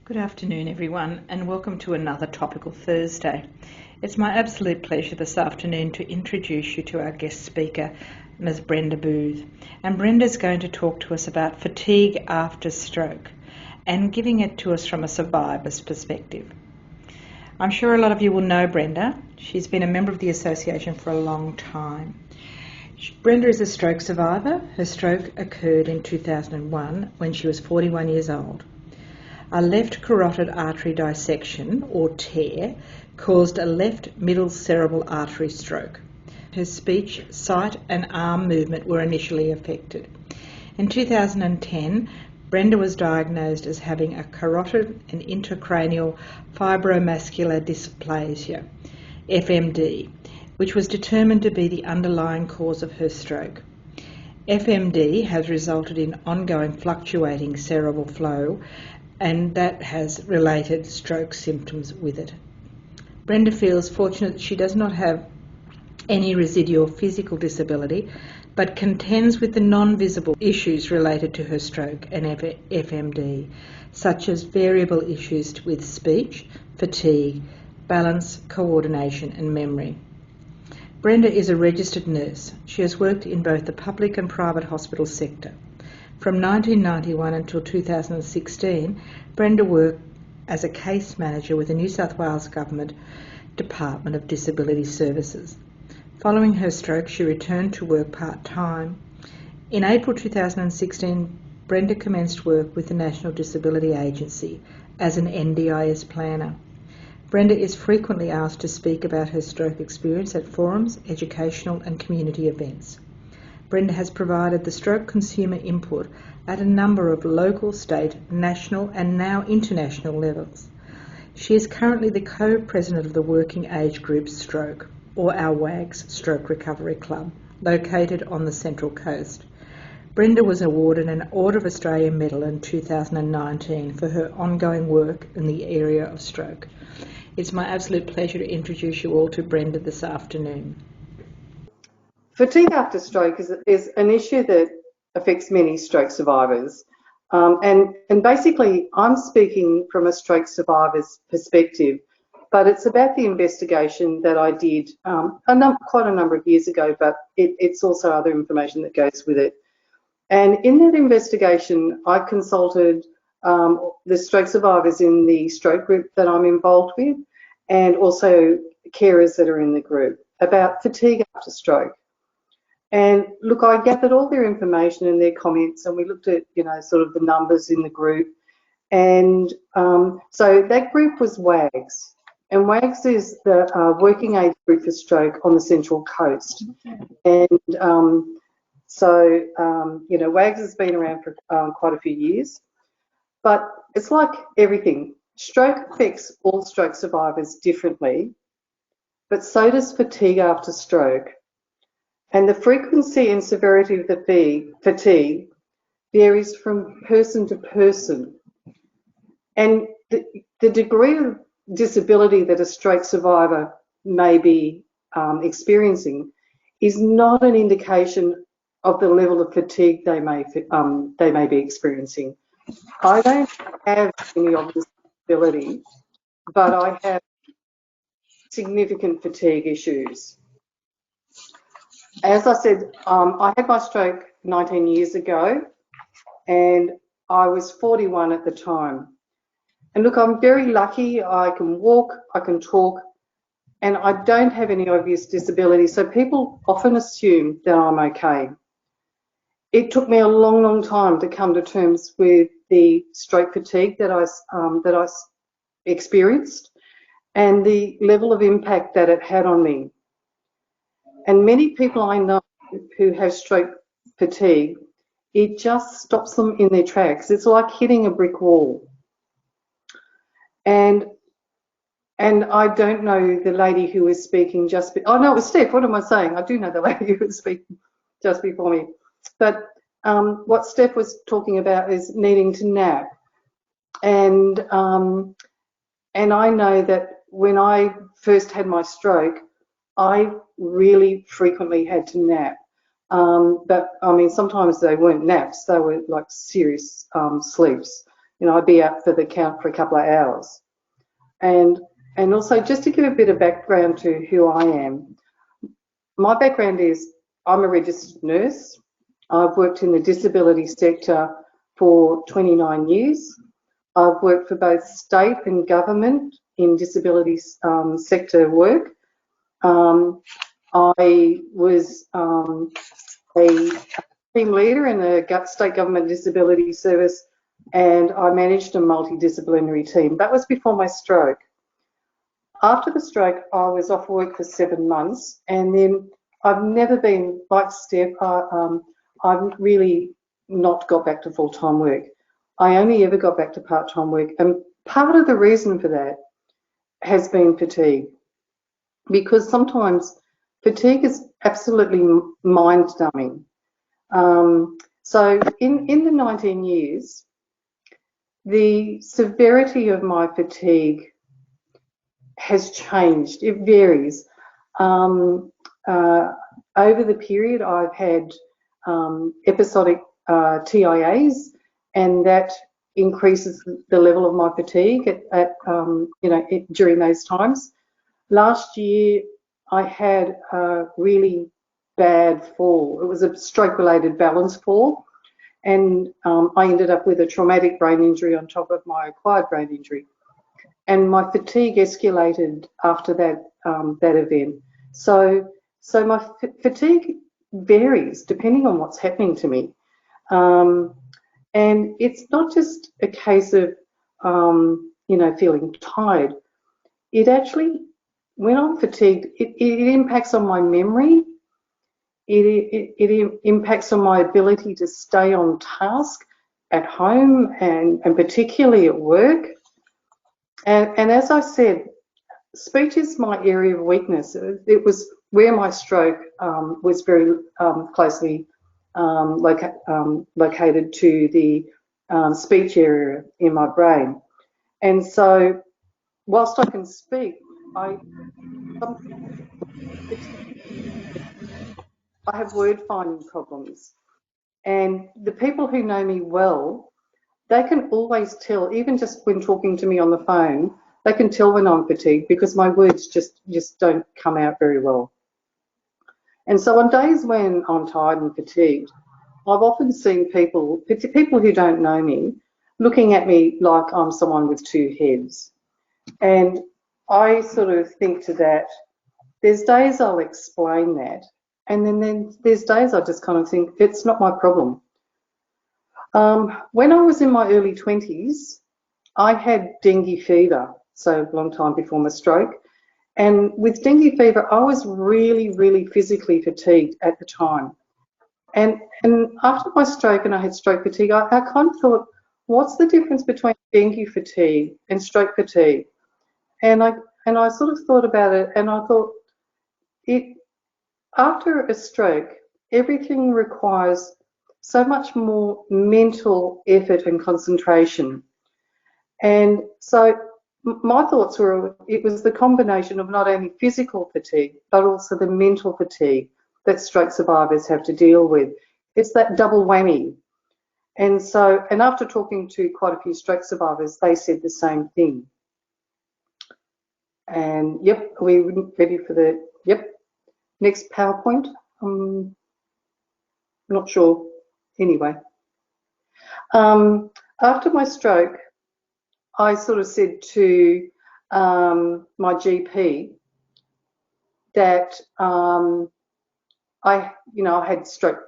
Good afternoon, everyone, and welcome to another Topical Thursday. It's my absolute pleasure this afternoon to introduce you to our guest speaker, Ms. Brenda Booth. And Brenda's going to talk to us about fatigue after stroke and giving it to us from a survivor's perspective. I'm sure a lot of you will know Brenda. She's been a member of the association for a long time. Brenda is a stroke survivor. Her stroke occurred in 2001 when she was 41 years old. A left carotid artery dissection, or tear, caused a left middle cerebral artery stroke. Her speech, sight and arm movement were initially affected. In 2010, Brenda was diagnosed as having a carotid and intracranial Fibromuscular Dysplasia, FMD, which was determined to be the underlying cause of her stroke. FMD has resulted in ongoing fluctuating cerebral flow, and that has related stroke symptoms with it. Brenda feels fortunate that she does not have any residual physical disability, but contends with the non-visible issues related to her stroke and FMD, such as variable issues with speech, fatigue, balance, coordination and memory. Brenda is a registered nurse. She has worked in both the public and private hospital sector. From 1991 until 2016, Brenda worked as a case manager with the New South Wales Government Department of Disability Services. Following her stroke, she returned to work part-time. In April 2016, Brenda commenced work with the National Disability Agency as an NDIS planner. Brenda is frequently asked to speak about her stroke experience at forums, educational and community events. Brenda has provided the stroke consumer input at a number of local, state, national and now international levels. She is currently the co-president of the Working Age Group Stroke, or our WAGS Stroke Recovery Club, located on the Central Coast. Brenda was awarded an Order of Australia Medal in 2019 for her ongoing work in the area of stroke. It's my absolute pleasure to introduce you all to Brenda this afternoon. Fatigue after stroke is an issue that affects many stroke survivors. And basically, I'm speaking from a stroke survivor's perspective, but it's about the investigation that I did quite a number of years ago, but it's also other information that goes with it. And in that investigation, I consulted the stroke survivors in the stroke group that I'm involved with, and also carers that are in the group about fatigue after stroke. And look, I gathered all their information and their comments, and we looked at, sort of the numbers in the group. And so that group was WAGS. And WAGS is the Working Age Group for Stroke on the Central Coast. And WAGS has been around for quite a few years. But it's like everything. Stroke affects all stroke survivors differently, but so does fatigue after stroke. And the frequency and severity of the fatigue varies from person to person. And the degree of disability that a stroke survivor may be experiencing is not an indication of the level of fatigue they may be experiencing. I don't have any of this disability, but I have significant fatigue issues. As I said, I had my stroke 19 years ago, and I was 41 at the time. And look, I'm very lucky. I can walk, I can talk, and I don't have any obvious disability, so people often assume that I'm okay. It took me a long, long time to come to terms with the stroke fatigue that I experienced and the level of impact that it had on me. And many people I know who have stroke fatigue, it just stops them in their tracks. It's like hitting a brick wall. And I don't know the lady who was speaking oh no, it was Steph. What am I saying? I do know the lady who was speaking just before me. But what Steph was talking about is needing to nap. And I know that when I first had my stroke, I really frequently had to nap. But I mean, sometimes they weren't naps, they were like serious sleeps. you know, I'd be out for the count for a couple of hours. And also, just to give a bit of background to who I am, my background is I'm a registered nurse. I've worked in the disability sector for 29 years. I've worked for both state and government in disability sector work. I was a team leader in the State Government Disability Service, and I managed a multidisciplinary team. That was before my stroke. After the stroke, I was off work for 7 months, and then I've never been, like Steph, I've really not got back to full-time work. I only ever got back to part-time work, and part of the reason for that has been fatigue, because sometimes fatigue is absolutely mind-numbing. So in the 19 years, the severity of my fatigue has changed. It varies. Over the period, I've had episodic TIAs, and that increases the level of my fatigue during those times. Last year, I had a really bad fall. It was a stroke-related balance fall, and I ended up with a traumatic brain injury on top of my acquired brain injury. And my fatigue escalated after that event. So my fatigue varies depending on what's happening to me. And it's not just a case of, feeling tired. It actually, when I'm fatigued, it impacts on my memory. It impacts on my ability to stay on task at home and particularly at work. And as I said, speech is my area of weakness. It was where my stroke was very closely located to the speech area in my brain. And so whilst I can speak, I have word finding problems. And the people who know me well, they can always tell, even just when talking to me on the phone, they can tell when I'm fatigued because my words just don't come out very well. And so on days when I'm tired and fatigued, I've often seen people who don't know me, looking at me like I'm someone with two heads. And I sort of think to that, there's days I'll explain that, and then there's days I just kind of think, it's not my problem. When I was in my early 20s, I had dengue fever, so a long time before my stroke. And with dengue fever, I was really, really physically fatigued at the time. And after my stroke, and I had stroke fatigue, I kind of thought, what's the difference between dengue fatigue and stroke fatigue? And I sort of thought about it, and I thought, after a stroke, everything requires so much more mental effort and concentration. And so my thoughts were, it was the combination of not only physical fatigue, but also the mental fatigue that stroke survivors have to deal with. It's that double whammy. And so, and after talking to quite a few stroke survivors, they said the same thing. And yep, are we ready for the, yep, next PowerPoint? Not sure. Anyway, after my stroke, I sort of said to my GP that I had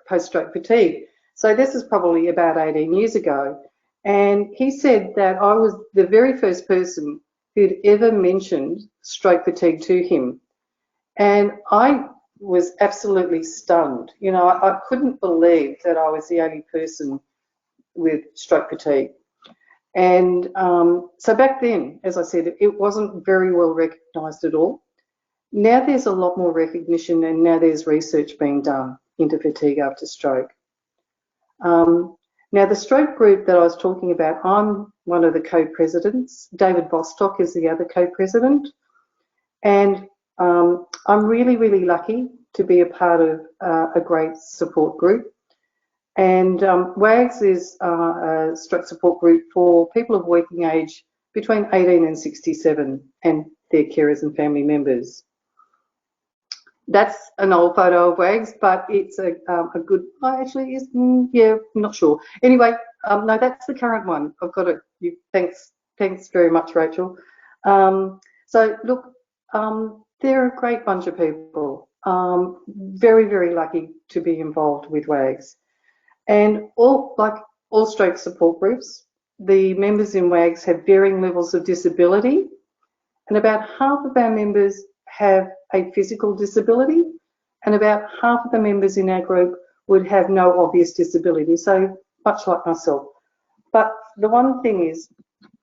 post-stroke fatigue. So this is probably about 18 years ago. And he said that I was the very first person who'd ever mentioned stroke fatigue to him. And I was absolutely stunned. You know, I couldn't believe that I was the only person with stroke fatigue. And so back then, as I said, it wasn't very well recognised at all. Now there's a lot more recognition, and now there's research being done into fatigue after stroke. Now the stroke group that I was talking about, I'm one of the co-presidents. David Bostock is the other co-president. And I'm really, really lucky to be a part of a great support group. And WAGS is a stroke support group for people of working age between 18 and 67 and their carers and family members. That's an old photo of WAGS, but it's a good, actually is, yeah, I'm not sure. Anyway, no, that's the current one. I've got it. Thanks very much, Rachel. So look, they're a great bunch of people. Very, very lucky to be involved with WAGS. And like all stroke support groups, the members in WAGS have varying levels of disability, and about half of our members have a physical disability, and about half of the members in our group would have no obvious disability, so much like myself. But the one thing is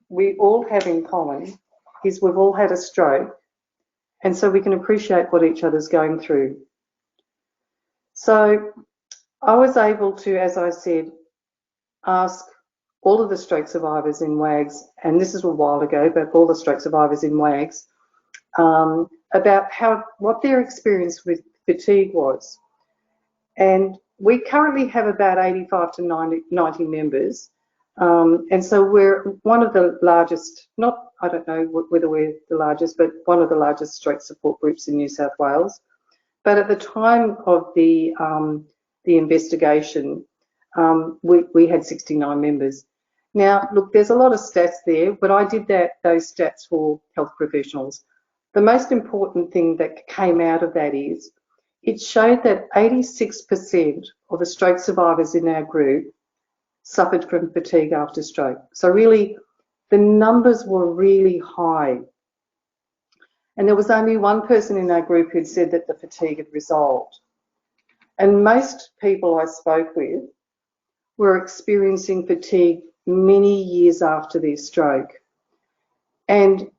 we all have in common is we've all had a stroke, and so we can appreciate what each other's going through. So I was able to, as I said, ask all of the stroke survivors in WAGS, and this is a while ago, but all the stroke survivors in WAGS, about what their experience with fatigue was. And we currently have about 85 to 90 members, and so we're one of the largest, I don't know whether we're the largest, but one of the largest stroke support groups in New South Wales. But at the time of the investigation, we had 69 members. Now, look, there's a lot of stats there, but I did those stats for health professionals. The most important thing that came out of that is it showed that 86% of the stroke survivors in our group suffered from fatigue after stroke. So really, the numbers were really high. And there was only one person in our group who'd said that the fatigue had resolved. And most people I spoke with were experiencing fatigue many years after their stroke. And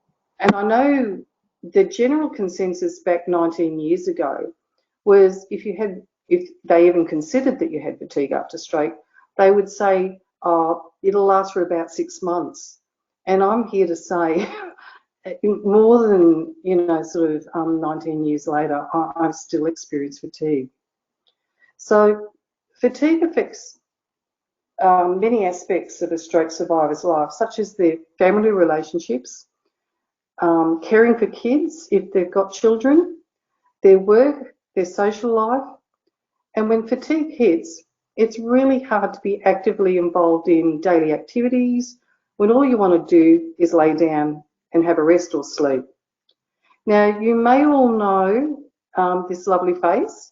I know the general consensus back 19 years ago was if they even considered that you had fatigue after stroke, they would say, oh, it'll last for about 6 months. And I'm here to say more than, sort of 19 years later, I've still experienced fatigue. So fatigue affects many aspects of a stroke survivor's life, such as their family relationships, caring for kids if they've got children, their work, their social life. And when fatigue hits, it's really hard to be actively involved in daily activities when all you want to do is lay down and have a rest or sleep. Now, you may all know this lovely face.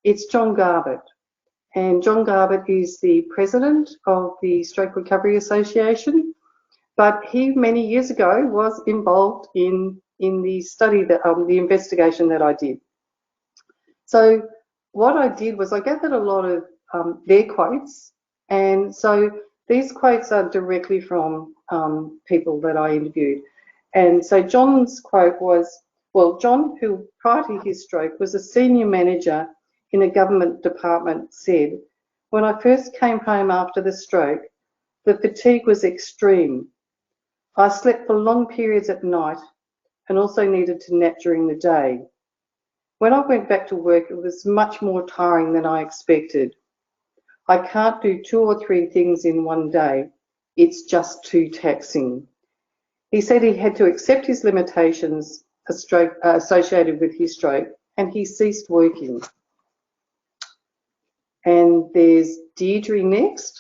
It's John Garbutt. And John Garbutt is the president of the Stroke Recovery Association, but he many years ago was involved in the study, the investigation that I did. So what I did was I gathered a lot of their quotes, and so these quotes are directly from people that I interviewed. And so John's quote was, well, John, who prior to his stroke was a senior manager in a government department, said, when I first came home after the stroke, the fatigue was extreme. I slept for long periods at night and also needed to nap during the day. When I went back to work, it was much more tiring than I expected. I can't do 2 or 3 things in one day. It's just too taxing. He said he had to accept his limitations associated with his stroke, and he ceased working. And there's Deirdre next.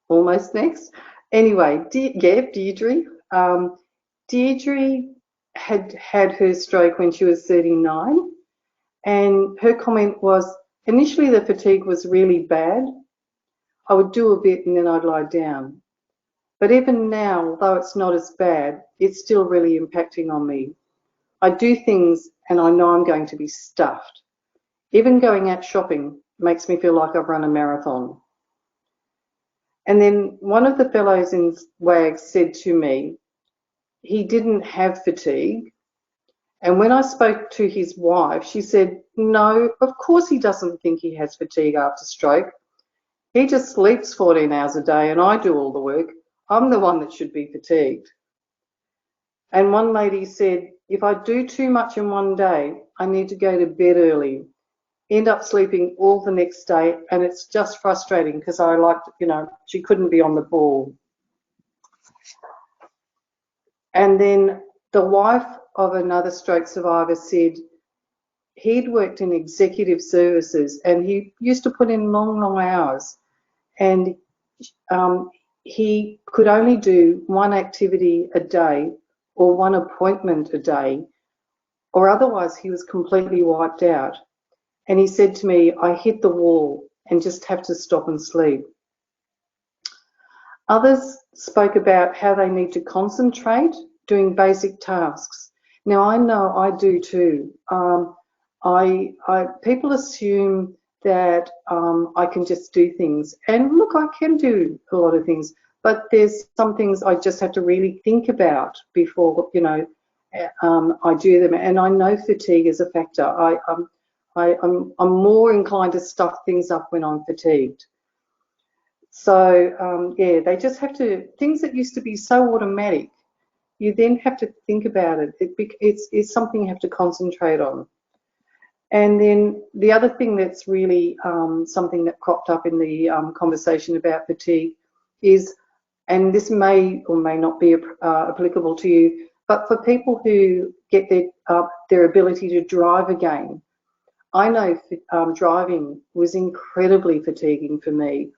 Almost next. Anyway, Deirdre. Deirdre had her stroke when she was 39, and her comment was, initially the fatigue was really bad. I would do a bit and then I'd lie down. But even now, although it's not as bad, it's still really impacting on me. I do things and I know I'm going to be stuffed. Even going out shopping makes me feel like I've run a marathon. And then one of the fellows in WAGS said to me, he didn't have fatigue. And when I spoke to his wife, she said, no, of course he doesn't think he has fatigue after stroke. He just sleeps 14 hours a day and I do all the work. I'm the one that should be fatigued. And one lady said, If I do too much in one day, I need to go to bed early, end up sleeping all the next day, and it's just frustrating because I liked, she couldn't be on the ball. And then the wife of another stroke survivor said he'd worked in executive services and he used to put in long, long hours, and he could only do one activity a day or one appointment a day, or otherwise he was completely wiped out. And he said to me, I hit the wall and just have to stop and sleep. Others spoke about how they need to concentrate doing basic tasks. Now, I know I do too. People assume that I can just do things. And look, I can do a lot of things, but there's some things I just have to really think about before, I do them. And I know fatigue is a factor. I'm more inclined to stuff things up when I'm fatigued. So, they just have to, things that used to be so automatic, you then have to think about it. It's something you have to concentrate on. And then the other thing that's really something that cropped up in the conversation about fatigue is, and this may or may not be applicable to you, but for people who get their ability to drive again, I know driving was incredibly fatiguing for me,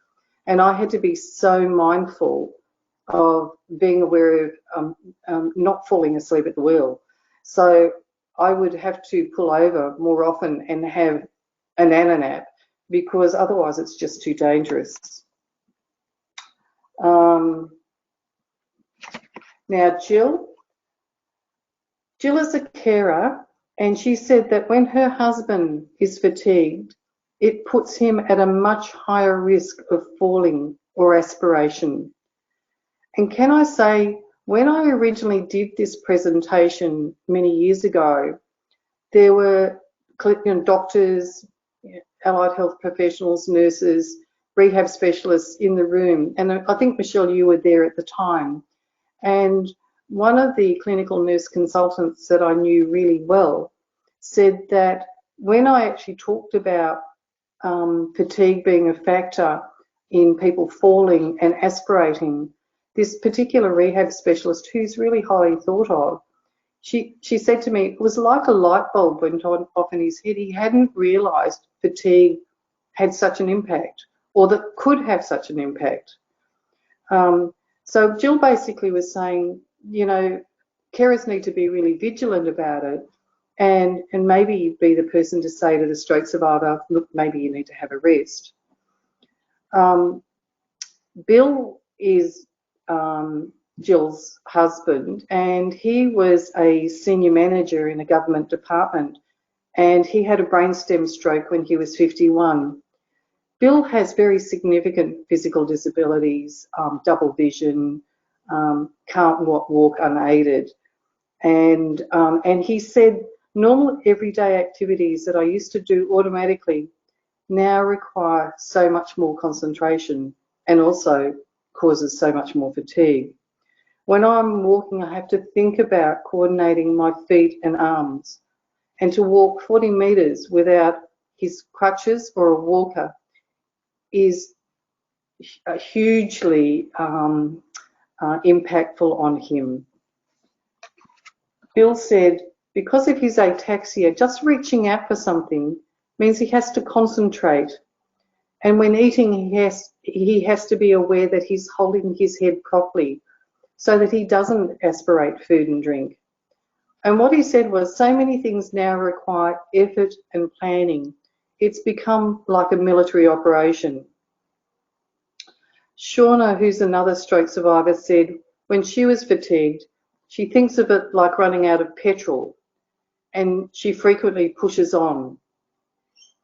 and I had to be so mindful of being aware of not falling asleep at the wheel. So I would have to pull over more often and have a nap because otherwise it's just too dangerous. Now Jill is a carer, and she said that when her husband is fatigued, it puts him at a much higher risk of falling or aspiration. And can I say, when I originally did this presentation many years ago, there were doctors, allied health professionals, nurses, rehab specialists in the room. And I think, Michelle, you were there at the time. And one of the clinical nurse consultants that I knew really well said that when I actually talked about fatigue being a factor in people falling and aspirating, this particular rehab specialist, who's really highly thought of, she said to me, it was like a light bulb went off in his head. He hadn't realised fatigue had such an impact, or that could have such an impact. So Jill basically was saying, carers need to be really vigilant about it, and maybe be the person to say to the stroke survivor, look, maybe you need to have a rest. Bill is Jill's husband, and he was a senior manager in a government department, and he had a brainstem stroke when he was 51. Bill has very significant physical disabilities, double vision, can't walk unaided, and he said normal everyday activities that I used to do automatically now require so much more concentration and also causes so much more fatigue. When I'm walking, I have to think about coordinating my feet and arms, and to walk 40 metres without his crutches or a walker is hugely impactful on him. Bill said, because of his ataxia, just reaching out for something means he has to concentrate. And when eating, he has to be aware that he's holding his head properly so that he doesn't aspirate food and drink. And what he said was, so many things now require effort and planning. It's become like a military operation. Shauna, who's another stroke survivor, said when she was fatigued, she thinks of it like running out of petrol, and she frequently pushes on.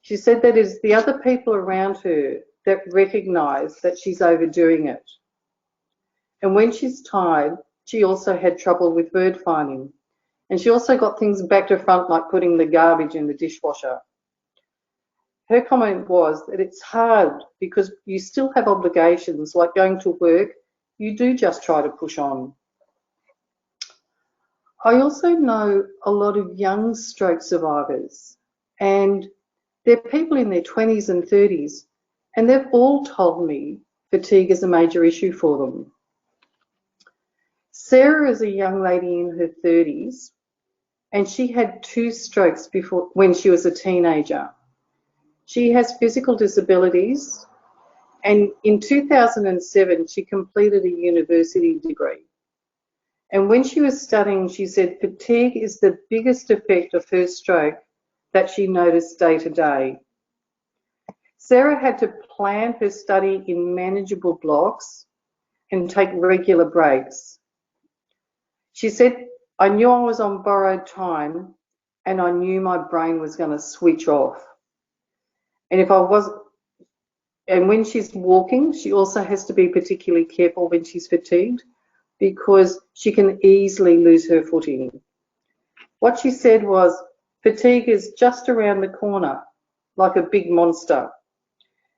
She said that it's the other people around her that recognise that she's overdoing it. And when she's tired, she also had trouble with word finding. And she also got things back to front, like putting the garbage in the dishwasher. Her comment was that it's hard because you still have obligations, like going to work. You do just try to push on. I also know a lot of young stroke survivors, and they're people in their 20s and 30s, and they've all told me fatigue is a major issue for them. Sarah is a young lady in her 30s, and she had 2 strokes before when she was a teenager. She has physical disabilities, and in 2007 she completed a university degree. And when she was studying, she said fatigue is the biggest effect of her stroke that she noticed day to day. Sarah had to plan her study in manageable blocks and take regular breaks. She said, I knew I was on borrowed time and I knew my brain was going to switch off. And when she's walking, she also has to be particularly careful when she's fatigued because she can easily lose her footing. What she said was, fatigue is just around the corner, like a big monster.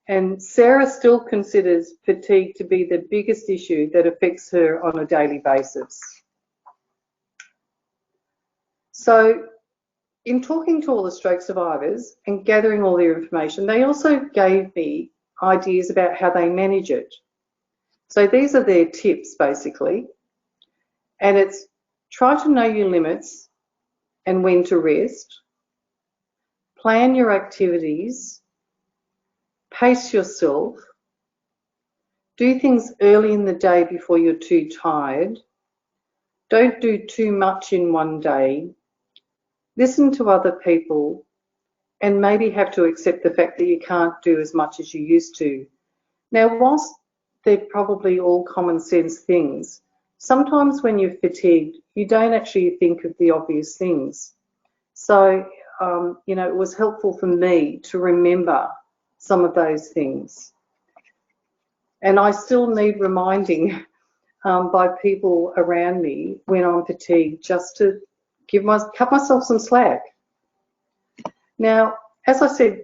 And Sarah still considers fatigue to be the biggest issue that affects her on a daily basis. So in talking to all the stroke survivors and gathering all their information, they also gave me ideas about how they manage it. So these are their tips basically. And it's try to know your limits and when to rest. Plan your activities. Pace yourself. Do things early in the day before you're too tired. Don't do too much in one day. Listen to other people and maybe have to accept the fact that you can't do as much as you used to. Now, whilst they're probably all common sense things, sometimes when you're fatigued, you don't actually think of the obvious things. So, it was helpful for me to remember some of those things. And I still need reminding by people around me when I'm fatigued just to cut myself some slack. Now, as I said,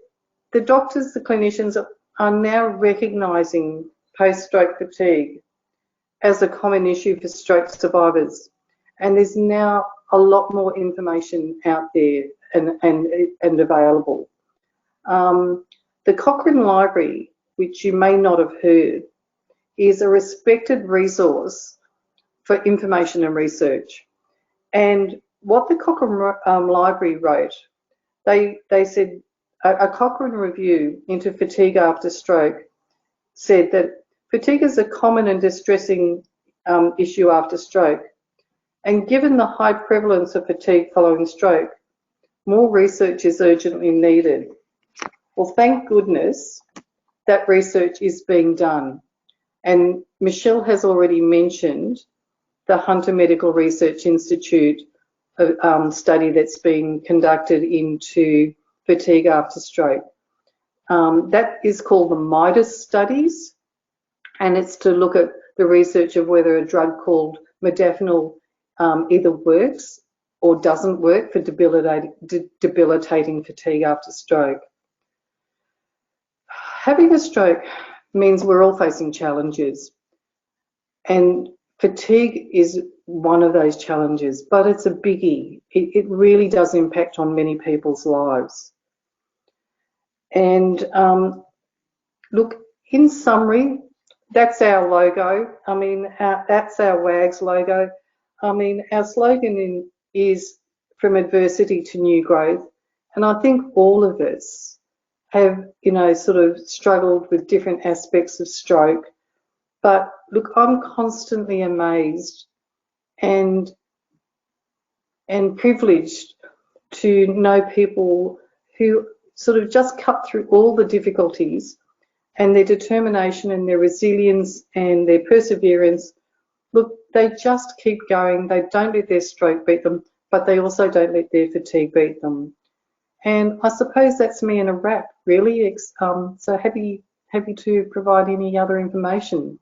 the doctors, the clinicians are now recognising post-stroke fatigue as a common issue for stroke survivors. And there's now a lot more information out there and available. The Cochrane Library, which you may not have heard, is a respected resource for information and research. And what the Cochrane Library wrote, they said a Cochrane review into fatigue after stroke said that fatigue is a common and distressing issue after stroke. And given the high prevalence of fatigue following stroke, more research is urgently needed. Well, thank goodness that research is being done. And Michelle has already mentioned the Hunter Medical Research Institute study that's being conducted into fatigue after stroke. That is called the MIDAS studies, and it's to look at the research of whether a drug called modafinil either works or doesn't work for debilitating fatigue after stroke. Having a stroke means we're all facing challenges, and fatigue is one of those challenges, but it's a biggie. It really does impact on many people's lives. And look, in summary, that's our logo. I mean, that's our WAGS logo. I mean, our slogan is from adversity to new growth. And I think all of us have, sort of struggled with different aspects of stroke. But look, I'm constantly amazed and privileged to know people who sort of just cut through all the difficulties, and their determination and their resilience and their perseverance. Look, they just keep going. They don't let their stroke beat them, but they also don't let their fatigue beat them. And I suppose that's me in a wrap, really. So happy to provide any other information.